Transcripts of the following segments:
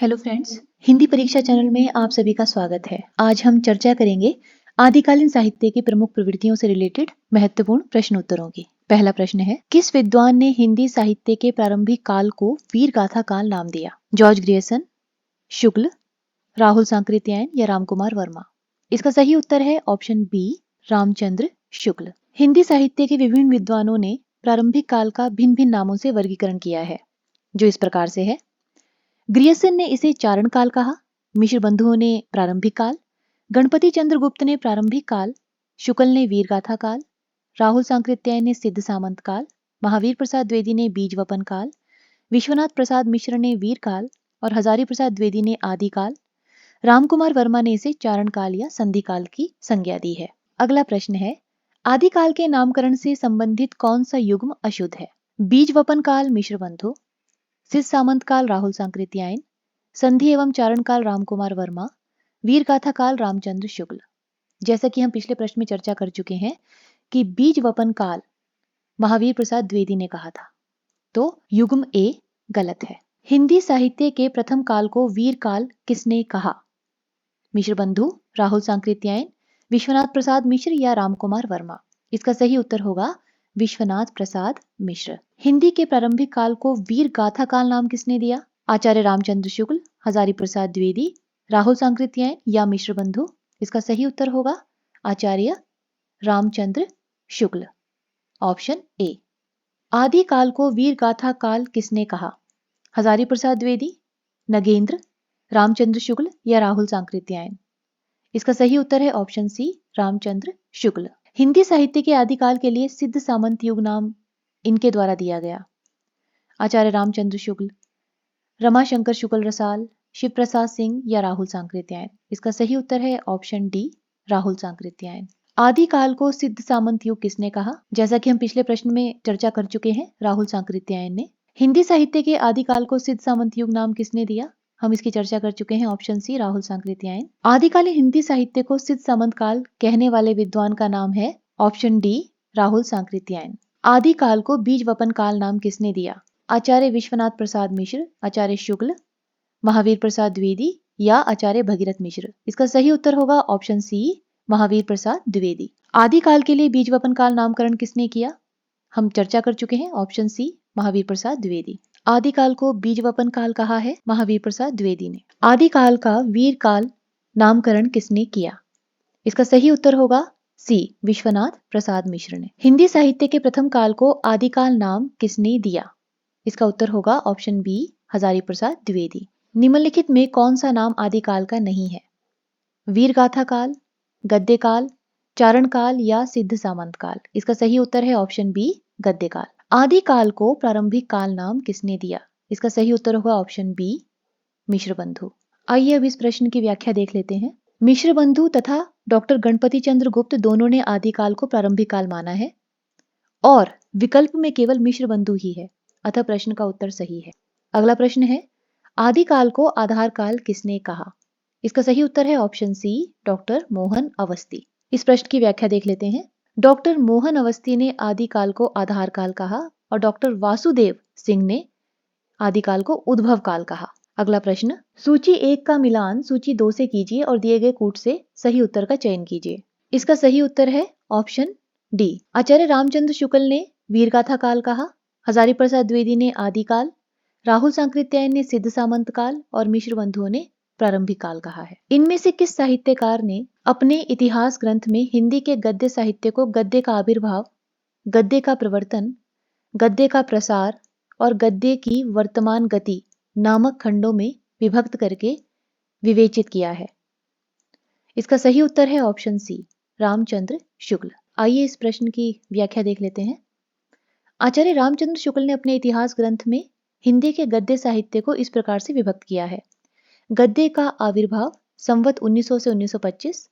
Hello friends, Hindi परीक्षा channel में आप सभी का स्वागत है। आज हम चर्चा करेंगे आदिकालीन साहित्य की प्रमुख प्रवृत्तियों से रिलेटेड महत्वपूर्ण प्रश्नोत्तरों की। पहला प्रश्न है, किस विद्वान ने हिंदी साहित्य के प्रारंभिक काल को वीर गाथा काल नाम दिया? जॉर्ज ग्रियर्सन, शुक्ल, राहुल सांकृत्यायन या रामकुमार वर्मा? इसका सही उत्तर है ऑप्शन बी, रामचंद्र शुक्ल। हिंदी साहित्य के विभिन्न विद्वानों ने प्रारंभिक काल का भिन्न भिन्न नामों से वर्गीकरण किया है, जो इस प्रकार से है। ग्रियर्सन ने इसे चारण काल कहा, मिश्र बंधुओं ने प्रारंभिक काल, गणपति चंद्र गुप्त ने प्रारंभिक काल, शुक्ल ने वीरगाथा काल, राहुल सांकृत्यायन ने सिद्ध सामंत काल, महावीर प्रसाद द्विवेदी ने बीज वपन काल, विश्वनाथ प्रसाद मिश्र ने वीर काल और हजारी प्रसाद द्विवेदी ने आदि काल, रामकुमार वर्मा ने इसे चारण काल या संधि काल की संज्ञा दी है। अगला प्रश्न है, आदिकाल के नामकरण से संबंधित कौन सा युग्म अशुद्ध है? बीज वपन काल मिश्र बंधु, सिद्ध सामंत काल राहुल सांकृत्यायन, संधि एवं चारण काल रामकुमार वर्मा, वीर गाथा काल रामचंद्र शुक्ल। जैसा कि हम पिछले प्रश्न में चर्चा कर चुके हैं कि बीज वपन काल महावीर प्रसाद द्विवेदी ने कहा था, तो युग्म ए गलत है। हिंदी साहित्य के प्रथम काल को वीर काल किसने कहा? मिश्र बंधु, राहुल सांकृत्यायन, विश्वनाथ प्रसाद मिश्र या रामकुमार वर्मा? इसका सही उत्तर होगा विश्वनाथ प्रसाद मिश्र। हिंदी के प्रारंभिक काल को वीर गाथा काल नाम किसने दिया? आचार्य रामचंद्र शुक्ल, हजारी प्रसाद द्विवेदी, राहुल सांकृत्यायन या मिश्र बंधु? इसका सही उत्तर होगा आचार्य रामचंद्र शुक्ल, ऑप्शन ए। आदि काल को वीर गाथा काल किसने कहा? हजारी प्रसाद द्विवेदी, नगेंद्र, रामचंद्र शुक्ल या राहुल सांकृत्यायन? इसका सही उत्तर है ऑप्शन सी, रामचंद्र शुक्ल। हिंदी साहित्य के आदिकाल के लिए सिद्ध सामंत युग नाम इनके द्वारा दिया गया। आचार्य रामचंद्र शुक्ल, रमाशंकर शुक्ल रसाल, शिव प्रसाद सिंह या राहुल सांकृत्यायन? इसका सही उत्तर है ऑप्शन डी, राहुल सांकृत्यायन। आदिकाल को सिद्ध सामंत युग किसने कहा? जैसा कि हम पिछले प्रश्न में चर्चा कर चुके हैं, राहुल सांकृत्यायन ने। हिंदी साहित्य के आदिकाल को सिद्ध सामंत युग नाम किसने दिया? हम इसकी चर्चा कर चुके हैं, ऑप्शन सी, राहुल सांकृत्यायन। आदिकालीन हिंदी साहित्य को सिद्ध सामंत काल कहने वाले विद्वान का नाम है ऑप्शन डी, राहुल सांकृत्यायन। आदिकाल को बीज वपन काल नाम किसने दिया? आचार्य विश्वनाथ प्रसाद मिश्र, आचार्य शुक्ल, महावीर प्रसाद द्विवेदी या आचार्य भगीरथ मिश्र? इसका सही उत्तर होगा ऑप्शन सी, महावीर प्रसाद द्विवेदी। आदिकाल के लिए बीज वपन काल नामकरण किसने किया? हम चर्चा कर चुके हैं, ऑप्शन सी, महावीर प्रसाद द्विवेदी। आदिकाल को बीज वपन काल कहा है महावीर प्रसाद द्विवेदी ने। आदिकाल का वीर काल नामकरण किसने किया? इसका सही उत्तर होगा सी, विश्वनाथ प्रसाद मिश्र ने। हिंदी साहित्य के प्रथम काल को आदिकाल नाम किसने दिया? इसका उत्तर होगा ऑप्शन बी, हजारी प्रसाद द्विवेदी। निम्नलिखित में कौन सा नाम आदिकाल का नहीं है? वीरगाथा काल, गद्य काल, चारण काल या सिद्ध सामंत काल? इसका सही उत्तर है ऑप्शन बी, गद्य काल। आदिकाल को प्रारंभिक काल नाम किसने दिया? इसका सही उत्तर होगा ऑप्शन बी, मिश्र बंधु। आइए अब इस प्रश्न की व्याख्या देख लेते हैं। मिश्र बंधु तथा डॉक्टर गणपति चंद्र गुप्त दोनों ने आदिकाल को प्रारंभिक काल माना है और विकल्प में केवल मिश्र बंधु ही है, अतः प्रश्न का उत्तर सही है। अगला प्रश्न है, आदिकाल को आधार काल किसने कहा? इसका सही उत्तर है option C, doctor Mohan Awasthi. इस प्रश्न की व्याख्या देख लेते हैं। डॉक्टर मोहन अवस्थी ने आदिकाल को आधार काल कहा और डॉक्टर वासुदेव सिंह ने आदिकाल को उद्भव काल कहा। अगला प्रश्न, सूची 1 का मिलान सूची 2 से कीजिए और दिए गए कूट से सही उत्तर का चयन कीजिए। इसका सही उत्तर है ऑप्शन डी, आचार्य रामचंद्र शुक्ल ने वीरगाथा काल कहा, हजारी प्रसाद द्विवेदी ने आदिकाल, राहुल सांकृत्यायन ने सिद्ध सामंत काल और मिश्र बंधुओं ने प्रारंभिक काल कहा है। इनमें से किस साहित्यकार ने अपने इतिहास ग्रंथ में हिंदी के गद्य साहित्य को गद्य का आविर्भाव, गद्य का प्रवर्तन, गद्य का प्रसार और गद्य की वर्तमान गति नामक खंडों में विभक्त करके विवेचित किया है? इसका सही उत्तर है ऑप्शन सी, रामचंद्र शुक्ल। आइए इस प्रश्न की व्याख्या देख लेते हैं। आचार्य रामचंद्र शुक्ल ने अपने इतिहास ग्रंथ में हिंदी के गद्य साहित्य को इस प्रकार से विभक्त किया है। गद्य का आविर्भाव संवत 1900 से 1925,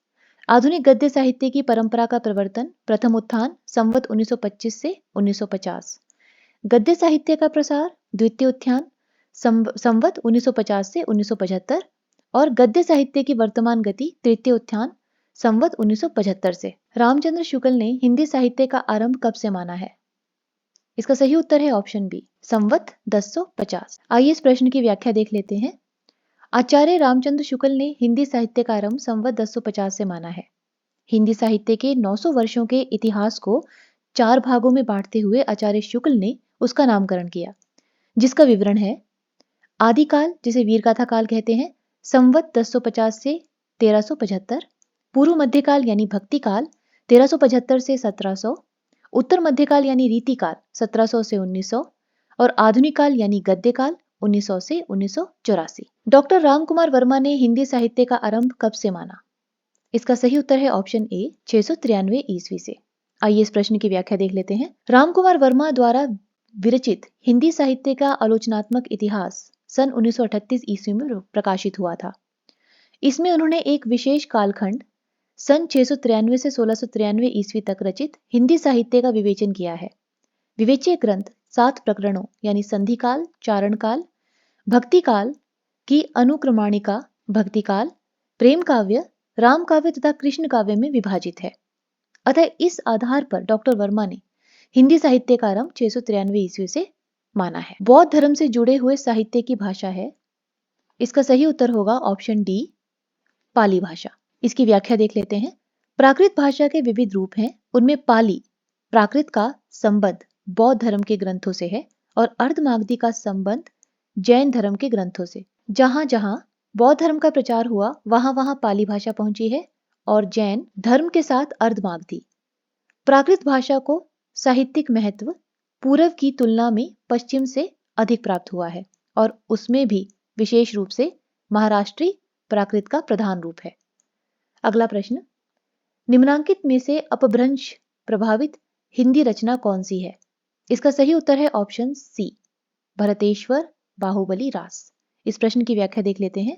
आधुनिक गद्य साहित्य की परंपरा का प्रवर्तन प्रथम उत्थान संवत 1925 से 1950, गद्य साहित्य का प्रसार द्वितीय उत्थान संवत 1950 से 1975 और गद्य साहित्य की वर्तमान गति तृतीय उत्थान संवत 1975 से। रामचंद्र शुक्ल ने हिंदी साहित्य का आरंभ कब से माना है? इसका सही उत्तर है ऑप्शन बी, संवत 1050। आइए इस प्रश्न की व्याख्या देख लेते हैं। आचार्य रामचंद्र शुक्ल ने हिंदी साहित्य का आरंभ संवत 1050 से माना है। हिंदी साहित्य के 900 वर्षों के इतिहास को 4 भागों में बांटते हुए आचार्य शुक्ल ने उसका नामकरण किया, जिसका विवरण है। आदिकाल, जिसे वीरगाथा काल कहते हैं, संवत 1050 से 1375। पूर्व मध्यकाल यानी भक्ति काल 1375 से 1700। उत्तर मध्यकाल यानी रीतिकाल 1700 से 1900 और आधुनिक काल यानी गद्य काल 1900 से 1984। डॉक्टर रामकुमार वर्मा ने हिंदी साहित्य का आरंभ कब से माना? इसका सही उत्तर है ऑप्शन ए 693 ईस्वी से। आइए इस प्रश्न की व्याख्या देख लेते हैं। रामकुमार वर्मा द्वारा विरचित हिंदी साहित्य का आलोचनात्मक इतिहास सन 1938 ईस्वी में प्रकाशित हुआ था। इसमें उन्होंने एक विशेष कालखंड सन 693 से 1693 ईस्वी तक रचित हिंदी साहित्य का विवेचन किया है। विवेच्य ग्रंथ 7 प्रकरणों यानी संधिकाल, चारणकाल, भक्तिकाल की अनुक्रमणिका, भक्तिकाल, प्रेम काव्य, राम काव्य तथा कृष्ण काव्य में विभाजित है। अतः इस आधार पर डॉक्टर वर्मा ने हिंदी साहित्य का आरंभ 693 ईस्वी से माना है। बौद्ध धर्म से जुड़े हुए साहित्य की भाषा है। इसका सही उत्तर होगा ऑप्शन डी, पाली भाषा। इसकी व्याख्या देख लेते हैं। प्राकृत भाषा के विविध रूप हैं। उनमें पाली, प्राकृत का संबंध बौद्ध धर्म के ग्रंथों से है और अर्धमागधी का संबंध जैन धर्म के ग्रंथों से। जहां जहां बौद्ध धर्म का प्रचार हुआ वहां वहां पाली भाषा पहुंची है और जैन धर्म के साथ अर्धमागधी। प्राकृत भाषा को साहित्यिक महत्व पूर्व की तुलना में पश्चिम से अधिक प्राप्त हुआ है और उसमें भी विशेष रूप से महाराष्ट्री प्राकृत का प्रधान रूप है। अगला प्रश्न, निम्नांकित में से अपभ्रंश प्रभावित हिंदी रचना कौन सी है? इसका सही उत्तर है ऑप्शन सी, भरतेश्वर बाहुबली रास। इस प्रश्न की व्याख्या देख लेते हैं।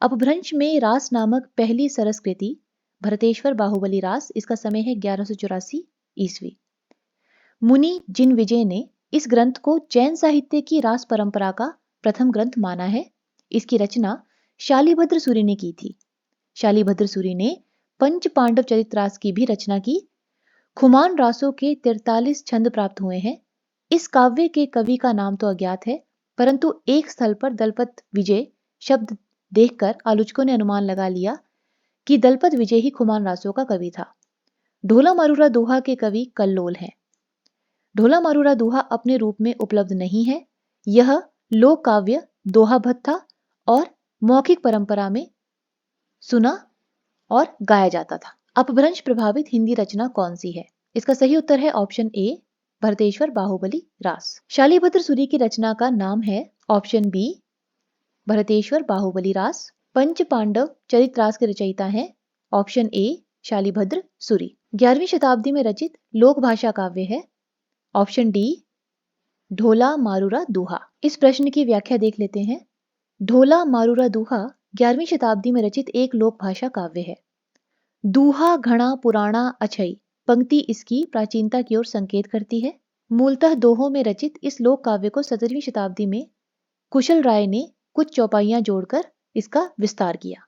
अपभ्रंश में रास नामक पहली सरस कृति भरतेश्वर बाहुबली रास, इसका समय है 1184 ईस्वी। मुनि जिन विजय ने इस ग्रंथ को जैन साहित्य की रास परंपरा का प्रथम ग्रंथ माना है। इसकी रचना शालिभद्र सूरि ने की थी। शालिभद्र सूरि ने पंच पांडव चरित्रास की भी रचना की। खुमान रासों के 43 छंद प्राप्त हुए हैं। इस काव्य के कवि का नाम तो अज्ञात है, परंतु एक स्थल पर दलपत विजय शब्द देखकर आलोचकों ने अनुमान लगा लिया कि दलपत विजय ही खुमान रासों का कवि था। ढोला मारूरा दोहा के कवि कल्लोल हैं। ढोला मारूरा दोहा अपने रूप में उपलब्ध नहीं है। यह लोक काव्य दोहाबद्ध था और मौखिक परंपरा में सुना और गाया जाता था। अपभ्रंश प्रभावित हिंदी रचना कौन सी है? इसका सही उत्तर है ऑप्शन ए, भरतेश्वर बाहुबली रास। शालिभद्र सूरि की रचना का नाम है ऑप्शन बी, भरतेश्वर बाहुबली रास। पंच पांडव चरित्रास के रचयिता हैं ऑप्शन ए, शालिभद्र सूरि। 11वीं शताब्दी में रचित लोक भाषा काव्य है ऑप्शन डी, ढोला मारूरा दोहा। इस प्रश्न की व्याख्या देख लेते हैं। ढोला मारूरा दोहा 11वीं शताब्दी में रचित एक लोक भाषा काव्य है। दूहा घड़ा पुराणा अछई पंक्ति इसकी प्राचीनता की ओर संकेत करती है। मूलतः दोहों में रचित इस लोक काव्य को 17वीं शताब्दी में कुशल राय ने कुछ चौपाइयां जोड़कर इसका विस्तार किया।